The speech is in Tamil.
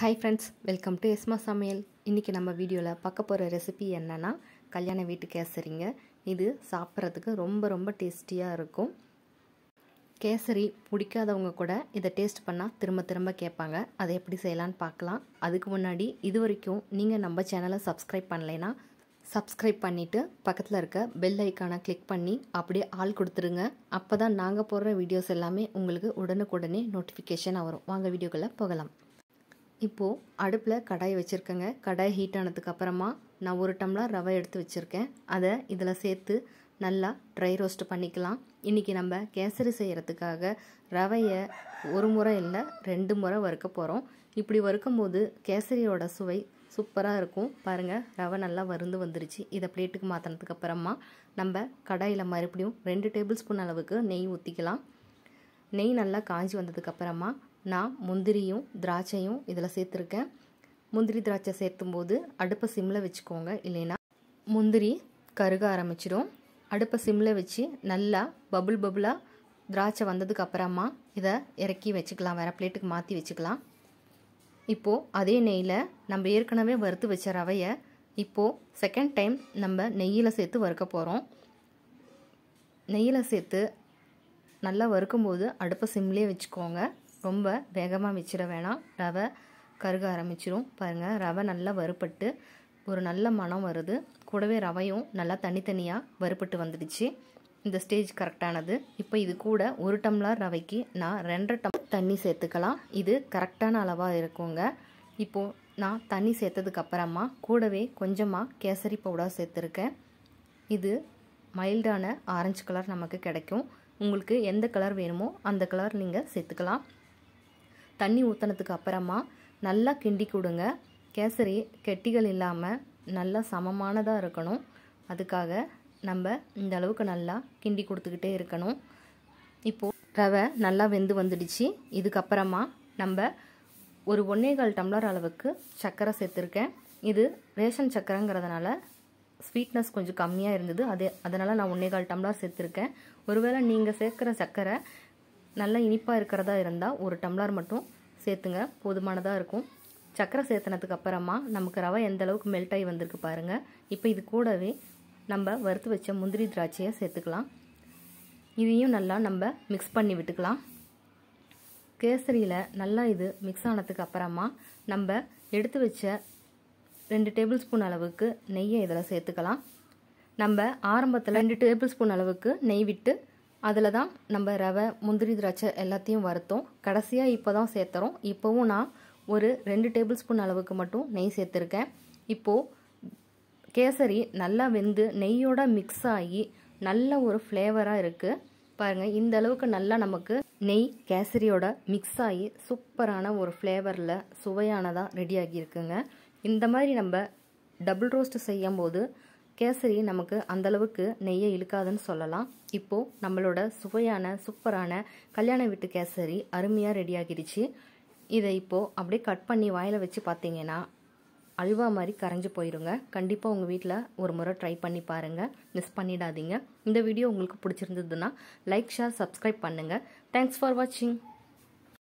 Hi friends, welcome to Esma Samayal. இன்னைக்கு நம்ம வீடியோல பார்க்க போற ரெசிபி என்னன்னா கல்யாண வீட்டு கேசரிங்க. இது சாப்பிறதுக்கு ரொம்ப டேஸ்டியா இருக்கும். கேசரி பிடிக்காதவங்க கூட இத டேஸ்ட் பண்ணா திரும்ப கேட்பாங்க. அதை எப்படி செய்யலாம்னு பார்க்கலாம். அதுக்கு முன்னாடி இதுவரைக்கும் நீங்க நம்ம சேனலை சப்ஸ்கிரைப் பண்ணலைனா சப்ஸ்கிரைப் பண்ணிட்டு பக்கத்துல இருக்க பெல் ஐகானை கிளிக் பண்ணி அப்படியே ஆல் கொடுத்துருங்க. அப்பதான் நாங்க போடுற வீடியோஸ் எல்லாமே உங்களுக்கு உடனுக்குடனே நோட்டிஃபிகேஷன் வரும். வாங்க வீடியோக்குள்ள போகலாம். இப்போ அடுப்புல கடாய் வச்சிருக்கேங்க. கடாய் ஹீட் ஆனதுக்கு அப்புறமா நான் 1 டம்ளர் ரவை எடுத்து வச்சிருக்கேன். அதை இதுல சேர்த்து நல்லா ட்ரை ரோஸ்ட் பண்ணிக்கலாம். இன்னைக்கு நம்ம கேசரி செய்யறதுக்காக ரவையை ஒரு முறை இல்லை 2 முறை வறுக்க போறோம். இப்படி வறுக்கும்போது கேசரியோட சுவை சூப்பரா இருக்கும். பாருங்க, ரவை நல்லா வறுந்து வந்துருச்சு. இதை பிளேட்டுக்கு மாத்தினதுக்கு அப்புறமா நம்ம கடாயில மறுபடியும் 2 டேபிள் ஸ்பூன் அளவுக்கு நெய் ஊற்றிக்கலாம். நெய் நல்லா காஞ்சி வந்ததுக்கு அப்புறமா நான் முந்திரியும் திராட்சையும் இதில் சேர்த்துருக்கேன். முந்திரி திராட்சை சேர்த்தும் போது அடுப்பை சிம்மில் வச்சுக்கோங்க, இல்லைன்னா முந்திரி கருக ஆரம்பிச்சிடும். அடுப்பை சிம்மில் வச்சு நல்லா பபுளாக திராட்சை வந்ததுக்கு அப்புறமா இதை இறக்கி வச்சுக்கலாம். வேறு பிளேட்டுக்கு மாற்றி வச்சுக்கலாம். இப்போது அதே நெய்யில் நம்ம ஏற்கனவே வறுத்து வச்ச ரவையை இப்போது செகண்ட் டைம் நம்ம நெய்யில் சேர்த்து வறுக்க போகிறோம். நெய்யில் சேர்த்து நல்லா வறுக்கும்போது அடுப்பை சிம்லேயே வச்சுக்கோங்க. ரொம்ப வேகமாக வச்சிட வேணாம், ரவை கருக ஆரம்பிச்சிடும். பாருங்கள், ரவை நல்லா வறுப்பட்டு ஒரு நல்ல மணம் வருது. கூடவே ரவையும் நல்லா தனித்தனியாக வறுப்பட்டு வந்துடுச்சு. இந்த ஸ்டேஜ் கரெக்டானது. இப்போ இது கூட 1 டம்ளர் ரவைக்கு நான் 2.5 டம்ளர் தண்ணி சேர்த்துக்கலாம். இது கரெக்டான அளவாக இருக்குங்க. இப்போது நான் தண்ணி சேர்த்ததுக்கு அப்புறமா கூடவே கொஞ்சமாக கேசரி பவுடர் சேர்த்துருக்கேன். இது மைல்டான ஆரஞ்சு கலர் நமக்கு கிடைக்கும். உங்களுக்கு எந்த கலர் வேணுமோ அந்த கலர் நீங்கள் சேர்த்துக்கலாம். தண்ணி ஊற்றினதுக்கு அப்புறமா நல்லா கிண்டி கொடுங்க. கேசரி கெட்டிகள் இல்லாமல் நல்லா சமமானதாக இருக்கணும். அதுக்காக நம்ம இந்த அளவுக்கு நல்லா கிண்டி கொடுத்துக்கிட்டே இருக்கணும். இப்போது ரவை நல்லா வெந்து வந்துடுச்சு. இதுக்கப்புறமா நம்ம ஒரு 1.25 டம்ளர் அளவுக்கு சர்க்கரை சேர்த்துருக்கேன். இது ரேஷன் சர்க்கரைங்கிறதுனால ஸ்வீட்னஸ் கொஞ்சம் கம்மியாக இருந்தது. அதனால் நான் 1.25 டம்ளர் சேர்த்துருக்கேன். ஒருவேளை நீங்கள் சேர்க்குற சர்க்கரை நல்லா இனிப்பாக இருக்கிறதா இருந்தால் 1 டம்ளர் மட்டும் சேர்த்துங்க, போதுமானதாக இருக்கும். சர்க்கரை சேர்த்துனதுக்கு அப்புறமா நமக்கு ரவை எந்த அளவுக்கு மெல்ட் ஆகி வந்திருக்கு பாருங்கள். இப்போ இது கூடவே நம்ம வறுத்து வச்ச முந்திரி திராட்சையை சேர்த்துக்கலாம். இதையும் நல்லா நம்ம மிக்ஸ் பண்ணி விட்டுக்கலாம். கேசரியில் நல்லா இது மிக்ஸ் ஆனதுக்கு அப்புறமா நம்ம எடுத்து வச்ச 2 டேபிள் ஸ்பூன் அளவுக்கு நெய்யை இதில் சேர்த்துக்கலாம். நம்ம ஆரம்பத்தில் 2 டேபிள் ஸ்பூன் அளவுக்கு நெய் விட்டு அதில் தான் நம்ம ரவை முந்திரி திராட்சை எல்லாத்தையும் வறுத்தோம். கடைசியாக இப்போ தான் சேர்த்துறோம். இப்போவும் நான் ஒரு 2 டேபிள் ஸ்பூன் அளவுக்கு மட்டும் நெய் சேர்த்துருக்கேன். இப்போது கேசரி நல்லா வெந்து நெய்யோட மிக்ஸ் ஆகி நல்ல ஒரு ஃப்ளேவராக இருக்குது. பாருங்கள், இந்த அளவுக்கு நல்லா நமக்கு நெய் கேசரியோட மிக்ஸ் ஆகி சூப்பரான ஒரு ஃப்ளேவரில் சுவையானதாக ரெடி ஆகியிருக்குங்க. இந்த மாதிரி நம்ம டபுள் ரோஸ்ட் செய்யும் போது கேசரி நமக்கு அந்தளவுக்கு நெய்யை இழுக்காதுன்னு சொல்லலாம். இப்போது நம்மளோட சுவையான சூப்பரான கல்யாண வீட்டு கேசரி அருமையாக ரெடி ஆகிடுச்சு. இதை இப்போது அப்படியே கட் பண்ணி வாயில் வச்சு பார்த்தீங்கன்னா அல்வா மாதிரி கரைஞ்சி போயிடுங்க. கண்டிப்பாக உங்கள் வீட்டில் ஒரு முறை ட்ரை பண்ணி பாருங்கள், மிஸ் பண்ணிடாதீங்க. இந்த வீடியோ உங்களுக்கு பிடிச்சிருந்ததுன்னா லைக், ஷேர், சப்ஸ்கிரைப் பண்ணுங்கள். தேங்க்ஸ் ஃபார் வாட்சிங்.